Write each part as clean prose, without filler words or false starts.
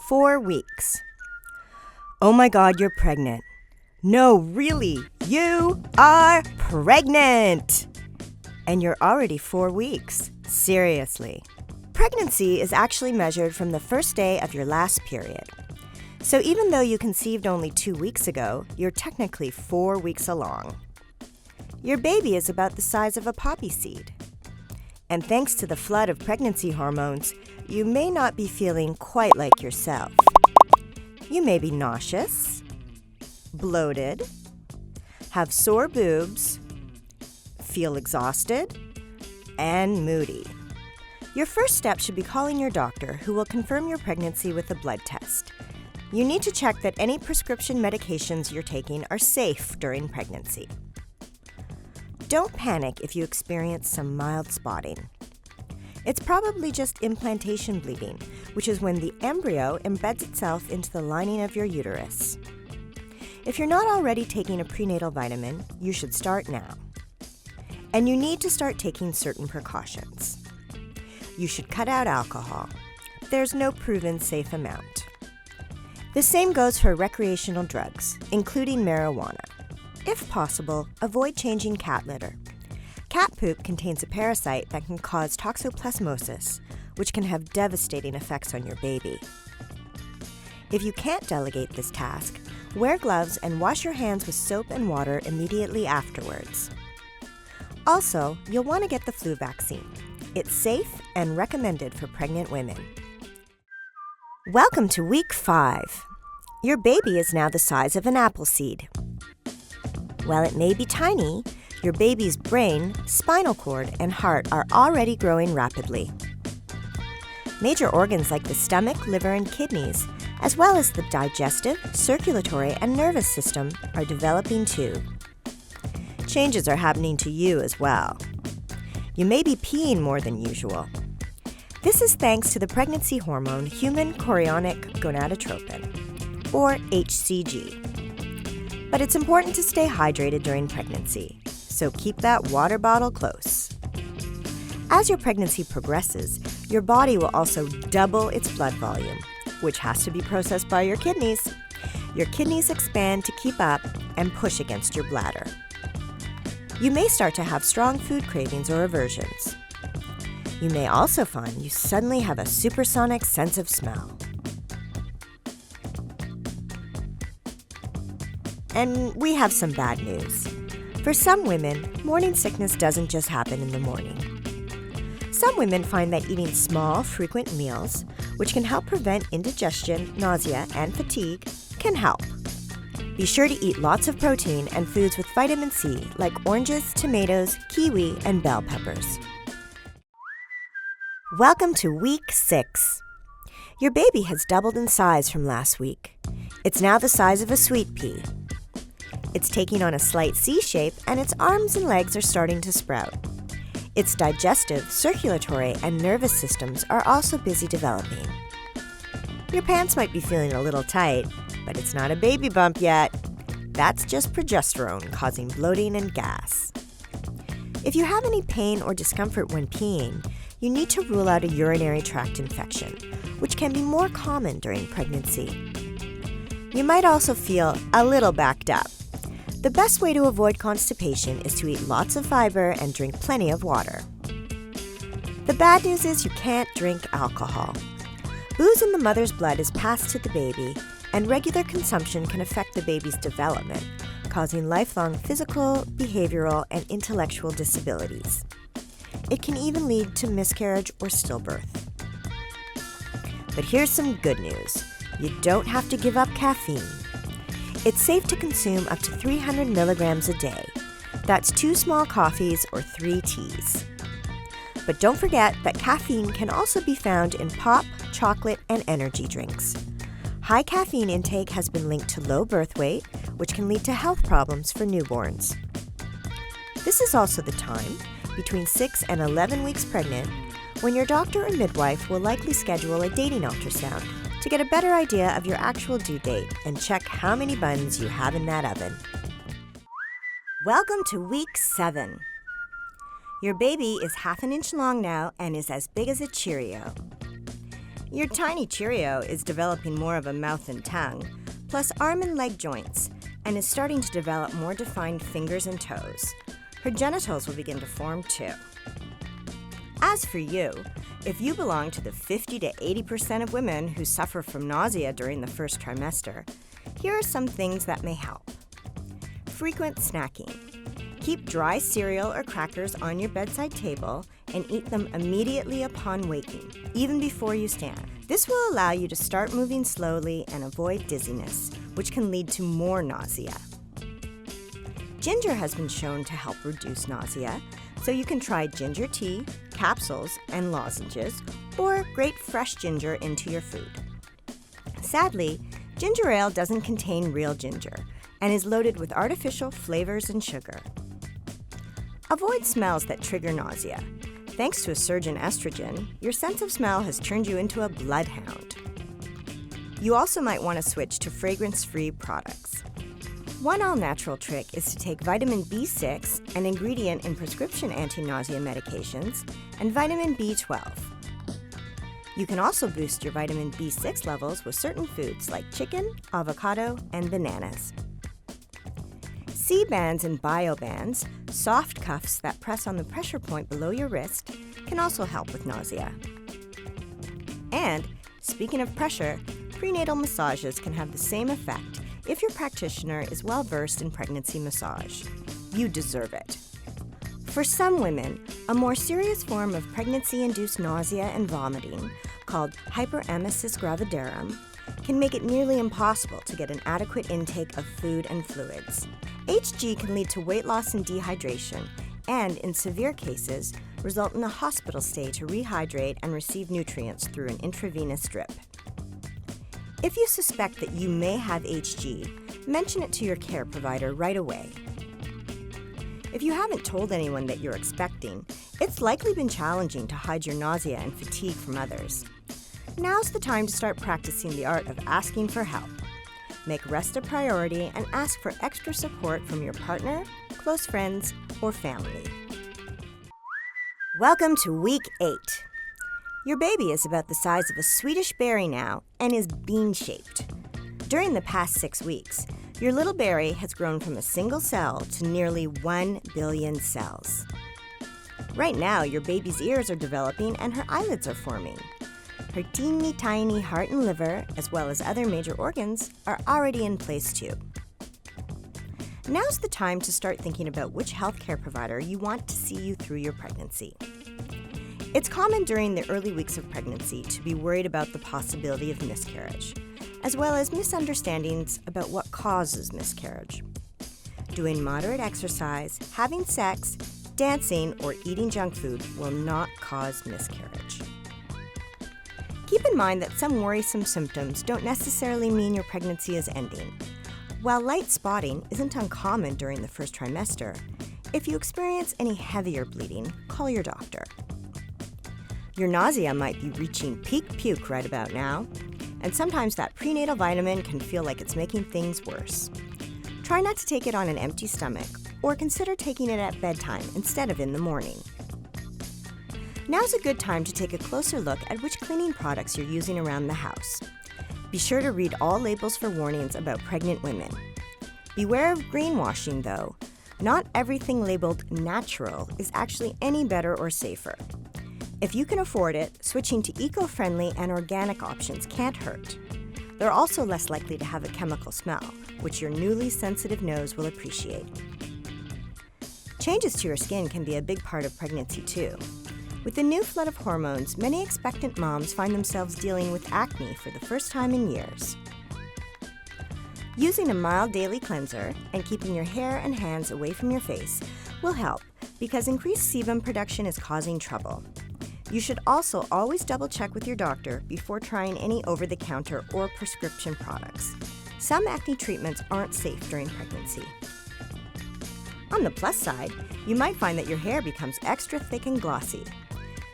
4 weeks. Oh my God, you're pregnant. No, really, you are pregnant! And you're already 4 weeks. Seriously. Pregnancy is actually measured from the first day of your last period. So even though you conceived only 2 weeks ago, you're technically 4 weeks along. Your baby is about the size of a poppy seed. And thanks to the flood of pregnancy hormones, you may not be feeling quite like yourself. You may be nauseous, bloated, have sore boobs, feel exhausted, and moody. Your first step should be calling your doctor, who will confirm your pregnancy with a blood test. You need to check that any prescription medications you're taking are safe during pregnancy. Don't panic if you experience some mild spotting. It's probably just implantation bleeding, which is when the embryo embeds itself into the lining of your uterus. If you're not already taking a prenatal vitamin, you should start now. And you need to start taking certain precautions. You should cut out alcohol. There's no proven safe amount. The same goes for recreational drugs, including marijuana. If possible, avoid changing cat litter. Cat poop contains a parasite that can cause toxoplasmosis, which can have devastating effects on your baby. If you can't delegate this task, wear gloves and wash your hands with soap and water immediately afterwards. Also, you'll want to get the flu vaccine. It's safe and recommended for pregnant women. Welcome to week 5. Your baby is now the size of an apple seed. While it may be tiny, your baby's brain, spinal cord, and heart are already growing rapidly. Major organs like the stomach, liver, and kidneys, as well as the digestive, circulatory, and nervous system, are developing too. Changes are happening to you as well. You may be peeing more than usual. This is thanks to the pregnancy hormone human chorionic gonadotropin, or HCG. But it's important to stay hydrated during pregnancy, so keep that water bottle close. As your pregnancy progresses, your body will also double its blood volume, which has to be processed by your kidneys. Your kidneys expand to keep up and push against your bladder. You may start to have strong food cravings or aversions. You may also find you suddenly have a supersonic sense of smell. And we have some bad news. For some women, morning sickness doesn't just happen in the morning. Some women find that eating small, frequent meals, which can help prevent indigestion, nausea, and fatigue, can help. Be sure to eat lots of protein and foods with vitamin C, like oranges, tomatoes, kiwi, and bell peppers. Welcome to week 6. Your baby has doubled in size from last week. It's now the size of a sweet pea. It's taking on a slight C shape, and its arms and legs are starting to sprout. Its digestive, circulatory, and nervous systems are also busy developing. Your pants might be feeling a little tight, but it's not a baby bump yet. That's just progesterone causing bloating and gas. If you have any pain or discomfort when peeing, you need to rule out a urinary tract infection, which can be more common during pregnancy. You might also feel a little backed up. The best way to avoid constipation is to eat lots of fiber and drink plenty of water. The bad news is you can't drink alcohol. Booze in the mother's blood is passed to the baby, and regular consumption can affect the baby's development, causing lifelong physical, behavioral, and intellectual disabilities. It can even lead to miscarriage or stillbirth. But here's some good news. You don't have to give up caffeine. It's safe to consume up to 300 milligrams a day. That's 2 small coffees or 3 teas. But don't forget that caffeine can also be found in pop, chocolate, and energy drinks. High caffeine intake has been linked to low birth weight, which can lead to health problems for newborns. This is also the time, between 6 and 11 weeks pregnant, when your doctor or midwife will likely schedule a dating ultrasound to get a better idea of your actual due date and check how many buns you have in that oven. Welcome to week 7. Your baby is half an inch long now and is as big as a Cheerio. Your tiny Cheerio is developing more of a mouth and tongue, plus arm and leg joints, and is starting to develop more defined fingers and toes. Her genitals will begin to form too. As for you, if you belong to the 50 to 80% of women who suffer from nausea during the first trimester, here are some things that may help. Frequent snacking. Keep dry cereal or crackers on your bedside table and eat them immediately upon waking, even before you stand. This will allow you to start moving slowly and avoid dizziness, which can lead to more nausea. Ginger has been shown to help reduce nausea, so you can try ginger tea, capsules, and lozenges, or grate fresh ginger into your food. Sadly, ginger ale doesn't contain real ginger and is loaded with artificial flavors and sugar. Avoid smells that trigger nausea. Thanks to a surge in estrogen, your sense of smell has turned you into a bloodhound. You also might want to switch to fragrance-free products. One all-natural trick is to take vitamin B6, an ingredient in prescription anti-nausea medications, and vitamin B12. You can also boost your vitamin B6 levels with certain foods like chicken, avocado, and bananas. C-bands and bio-bands, soft cuffs that press on the pressure point below your wrist, can also help with nausea. And, speaking of pressure, prenatal massages can have the same effect if your practitioner is well-versed in pregnancy massage. You deserve it. For some women, a more serious form of pregnancy-induced nausea and vomiting, called hyperemesis gravidarum, can make it nearly impossible to get an adequate intake of food and fluids. HG can lead to weight loss and dehydration, and in severe cases, result in a hospital stay to rehydrate and receive nutrients through an intravenous drip. If you suspect that you may have HG, mention it to your care provider right away. If you haven't told anyone that you're expecting, it's likely been challenging to hide your nausea and fatigue from others. Now's the time to start practicing the art of asking for help. Make rest a priority and ask for extra support from your partner, close friends, or family. Welcome to week 8. Your baby is about the size of a Swedish berry now and is bean-shaped. During the past 6 weeks, your little berry has grown from a single cell to nearly 1 billion cells. Right now, your baby's ears are developing and her eyelids are forming. Her teeny tiny heart and liver, as well as other major organs, are already in place too. Now's the time to start thinking about which healthcare provider you want to see you through your pregnancy. It's common during the early weeks of pregnancy to be worried about the possibility of miscarriage, as well as misunderstandings about what causes miscarriage. Doing moderate exercise, having sex, dancing, or eating junk food will not cause miscarriage. Keep in mind that some worrisome symptoms don't necessarily mean your pregnancy is ending. While light spotting isn't uncommon during the first trimester, if you experience any heavier bleeding, call your doctor. Your nausea might be reaching peak puke right about now, and sometimes that prenatal vitamin can feel like it's making things worse. Try not to take it on an empty stomach, or consider taking it at bedtime instead of in the morning. Now's a good time to take a closer look at which cleaning products you're using around the house. Be sure to read all labels for warnings about pregnant women. Beware of greenwashing, though. Not everything labeled natural is actually any better or safer. If you can afford it, switching to eco-friendly and organic options can't hurt. They're also less likely to have a chemical smell, which your newly sensitive nose will appreciate. Changes to your skin can be a big part of pregnancy too. With the new flood of hormones, many expectant moms find themselves dealing with acne for the first time in years. Using a mild daily cleanser and keeping your hair and hands away from your face will help because increased sebum production is causing trouble. You should also always double-check with your doctor before trying any over-the-counter or prescription products. Some acne treatments aren't safe during pregnancy. On the plus side, you might find that your hair becomes extra thick and glossy.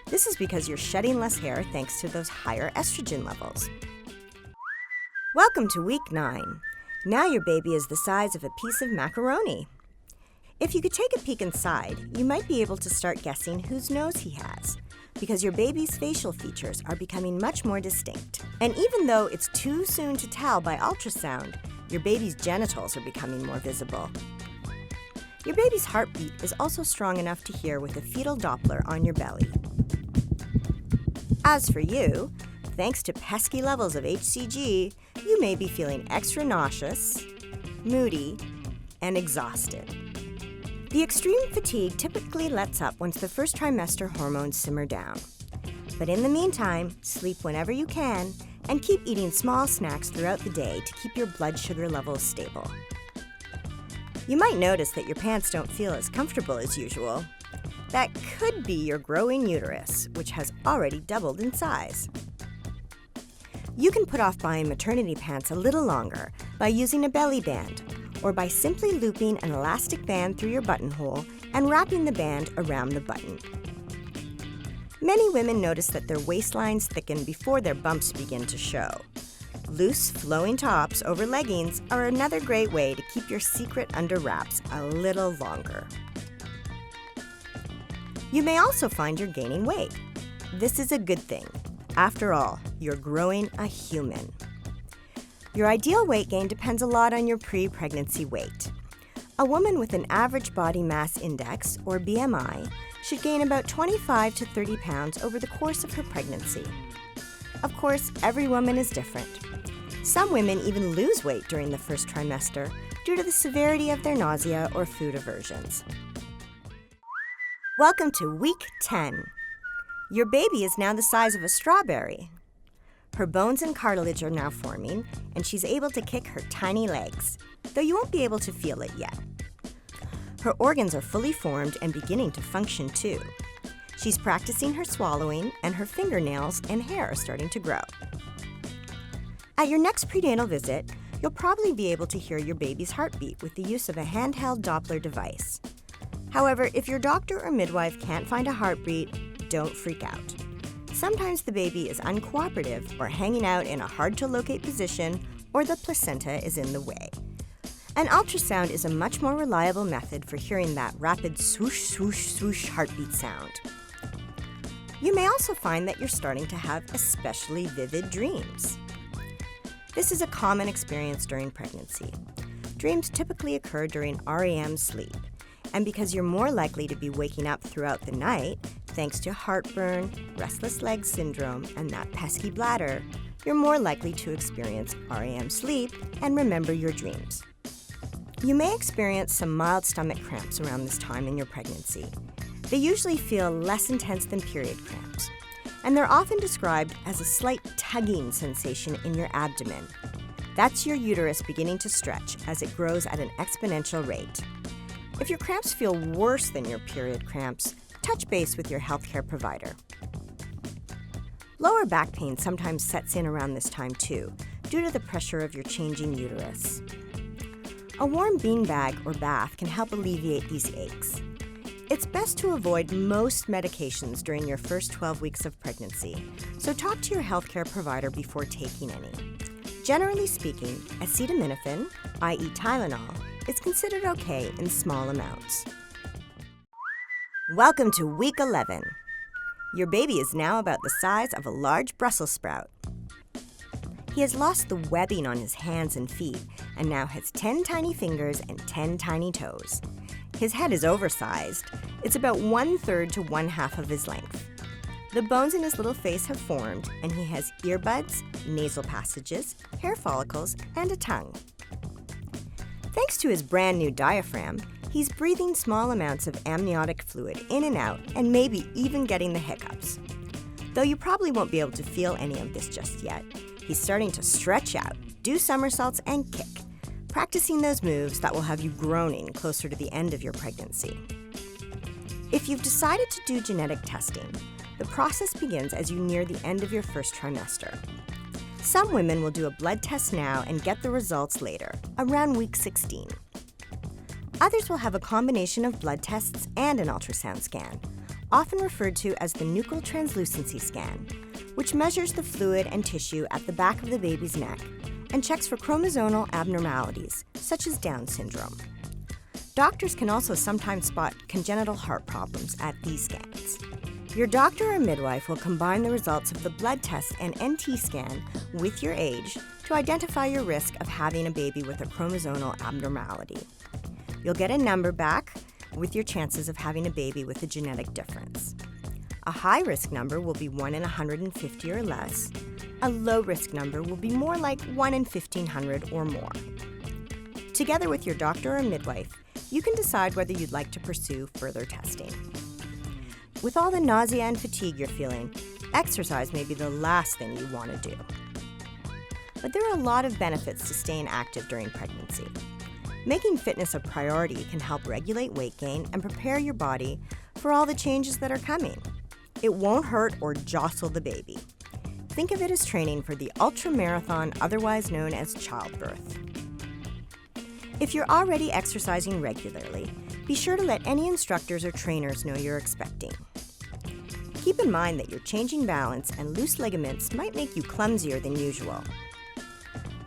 This is because you're shedding less hair thanks to those higher estrogen levels. Welcome to week 9. Now your baby is the size of a piece of macaroni. If you could take a peek inside, you might be able to start guessing whose nose he has. because your baby's facial features are becoming much more distinct. And even though it's too soon to tell by ultrasound, your baby's genitals are becoming more visible. Your baby's heartbeat is also strong enough to hear with a fetal Doppler on your belly. As for you, thanks to pesky levels of HCG, you may be feeling extra nauseous, moody, and exhausted. The extreme fatigue typically lets up once the first trimester hormones simmer down. But in the meantime, sleep whenever you can and keep eating small snacks throughout the day to keep your blood sugar levels stable. You might notice that your pants don't feel as comfortable as usual. That could be your growing uterus, which has already doubled in size. You can put off buying maternity pants a little longer by using a belly band, or by simply looping an elastic band through your buttonhole and wrapping the band around the button. Many women notice that their waistlines thicken before their bumps begin to show. Loose, flowing tops over leggings are another great way to keep your secret under wraps a little longer. You may also find you're gaining weight. This is a good thing. After all, you're growing a human. Your ideal weight gain depends a lot on your pre-pregnancy weight. A woman with an average body mass index, or BMI, should gain about 25 to 30 pounds over the course of her pregnancy. Of course, every woman is different. Some women even lose weight during the first trimester due to the severity of their nausea or food aversions. Welcome to week 10. Your baby is now the size of a strawberry. Her bones and cartilage are now forming, and she's able to kick her tiny legs, though you won't be able to feel it yet. Her organs are fully formed and beginning to function too. She's practicing her swallowing, and her fingernails and hair are starting to grow. At your next prenatal visit, you'll probably be able to hear your baby's heartbeat with the use of a handheld Doppler device. However, if your doctor or midwife can't find a heartbeat, don't freak out. Sometimes the baby is uncooperative or hanging out in a hard-to-locate position, or the placenta is in the way. An ultrasound is a much more reliable method for hearing that rapid swoosh, swoosh, swoosh heartbeat sound. You may also find that you're starting to have especially vivid dreams. This is a common experience during pregnancy. Dreams typically occur during REM sleep, and because you're more likely to be waking up throughout the night, thanks to heartburn, restless leg syndrome, and that pesky bladder, you're more likely to experience REM sleep and remember your dreams. You may experience some mild stomach cramps around this time in your pregnancy. They usually feel less intense than period cramps, and they're often described as a slight tugging sensation in your abdomen. That's your uterus beginning to stretch as it grows at an exponential rate. If your cramps feel worse than your period cramps, touch base with your healthcare provider. Lower back pain sometimes sets in around this time too, due to the pressure of your changing uterus. A warm beanbag or bath can help alleviate these aches. It's best to avoid most medications during your first 12 weeks of pregnancy, so talk to your healthcare provider before taking any. Generally speaking, acetaminophen, i.e. Tylenol, is considered okay in small amounts. Welcome to week 11. Your baby is now about the size of a large Brussels sprout. He has lost the webbing on his hands and feet and now has 10 tiny fingers and 10 tiny toes. His head is oversized. It's about 1/3 to 1/2 of his length. The bones in his little face have formed, and he has earbuds, nasal passages, hair follicles, and a tongue. Thanks to his brand new diaphragm, he's breathing small amounts of amniotic fluid in and out and maybe even getting the hiccups. Though you probably won't be able to feel any of this just yet, he's starting to stretch out, do somersaults, and kick, practicing those moves that will have you groaning closer to the end of your pregnancy. If you've decided to do genetic testing, the process begins as you near the end of your first trimester. Some women will do a blood test now and get the results later, around week 16. Others will have a combination of blood tests and an ultrasound scan, often referred to as the nuchal translucency scan, which measures the fluid and tissue at the back of the baby's neck and checks for chromosomal abnormalities, such as Down syndrome. Doctors can also sometimes spot congenital heart problems at these scans. Your doctor or midwife will combine the results of the blood test and NT scan with your age to identify your risk of having a baby with a chromosomal abnormality. You'll get a number back with your chances of having a baby with a genetic difference. A high-risk number will be 1 in 150 or less. A low-risk number will be more like 1 in 1,500 or more. Together with your doctor or midwife, you can decide whether you'd like to pursue further testing. With all the nausea and fatigue you're feeling, exercise may be the last thing you want to do. But there are a lot of benefits to staying active during pregnancy. Making fitness a priority can help regulate weight gain and prepare your body for all the changes that are coming. It won't hurt or jostle the baby. Think of it as training for the ultramarathon, otherwise known as childbirth. If you're already exercising regularly, be sure to let any instructors or trainers know you're expecting. Keep in mind that your changing balance and loose ligaments might make you clumsier than usual.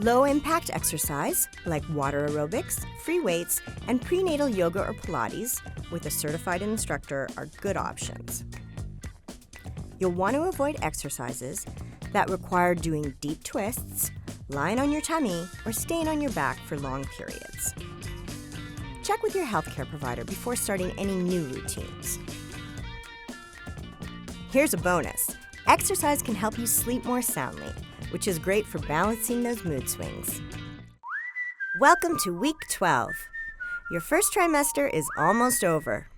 Low-impact exercise, like water aerobics, free weights, and prenatal yoga or Pilates with a certified instructor are good options. You'll want to avoid exercises that require doing deep twists, lying on your tummy, or staying on your back for long periods. Check with your healthcare provider before starting any new routines. Here's a bonus. Exercise can help you sleep more soundly, which is great for balancing those mood swings. Welcome to week 12. Your first trimester is almost over.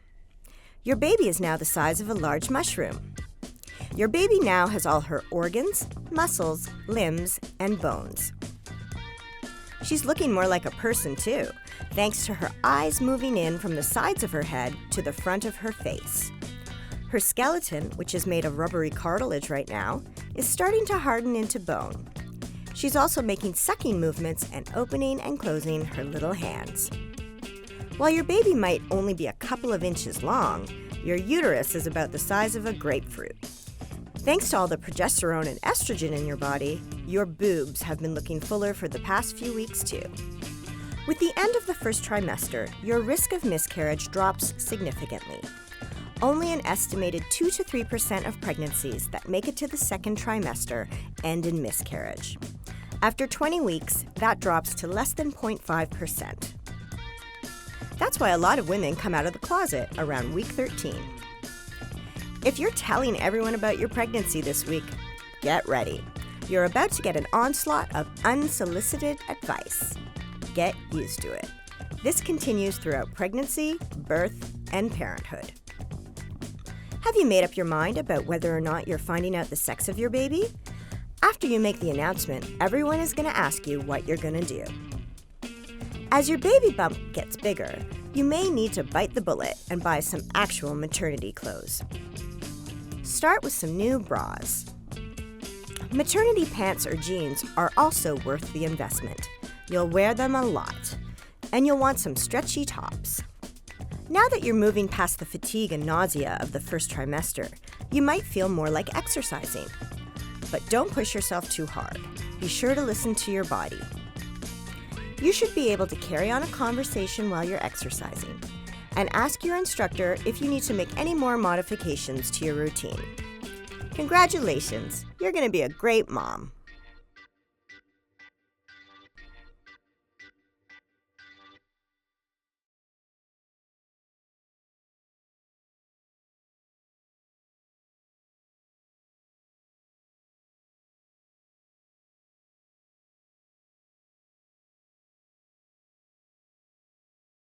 Your baby is now the size of a large mushroom. Your baby now has all her organs, muscles, limbs, and bones. She's looking more like a person too, thanks to her eyes moving in from the sides of her head to the front of her face. Her skeleton, which is made of rubbery cartilage right now, is starting to harden into bone. She's also making sucking movements and opening and closing her little hands. While your baby might only be a couple of inches long, your uterus is about the size of a grapefruit. Thanks to all the progesterone and estrogen in your body, your boobs have been looking fuller for the past few weeks too. With the end of the first trimester, your risk of miscarriage drops significantly. Only an estimated 2 to 3% of pregnancies that make it to the second trimester end in miscarriage. After 20 weeks, that drops to less than 0.5%. That's why a lot of women come out of the closet around week 13. If you're telling everyone about your pregnancy this week, get ready. You're about to get an onslaught of unsolicited advice. Get used to it. This continues throughout pregnancy, birth, and parenthood. Have you made up your mind about whether or not you're finding out the sex of your baby? After you make the announcement, everyone is going to ask you what you're going to do. As your baby bump gets bigger, you may need to bite the bullet and buy some actual maternity clothes. Start with some new bras. Maternity pants or jeans are also worth the investment. You'll wear them a lot. And you'll want some stretchy tops. Now that you're moving past the fatigue and nausea of the first trimester, you might feel more like exercising. But don't push yourself too hard. Be sure to listen to your body. You should be able to carry on a conversation while you're exercising and ask your instructor if you need to make any more modifications to your routine. Congratulations, you're going to be a great mom.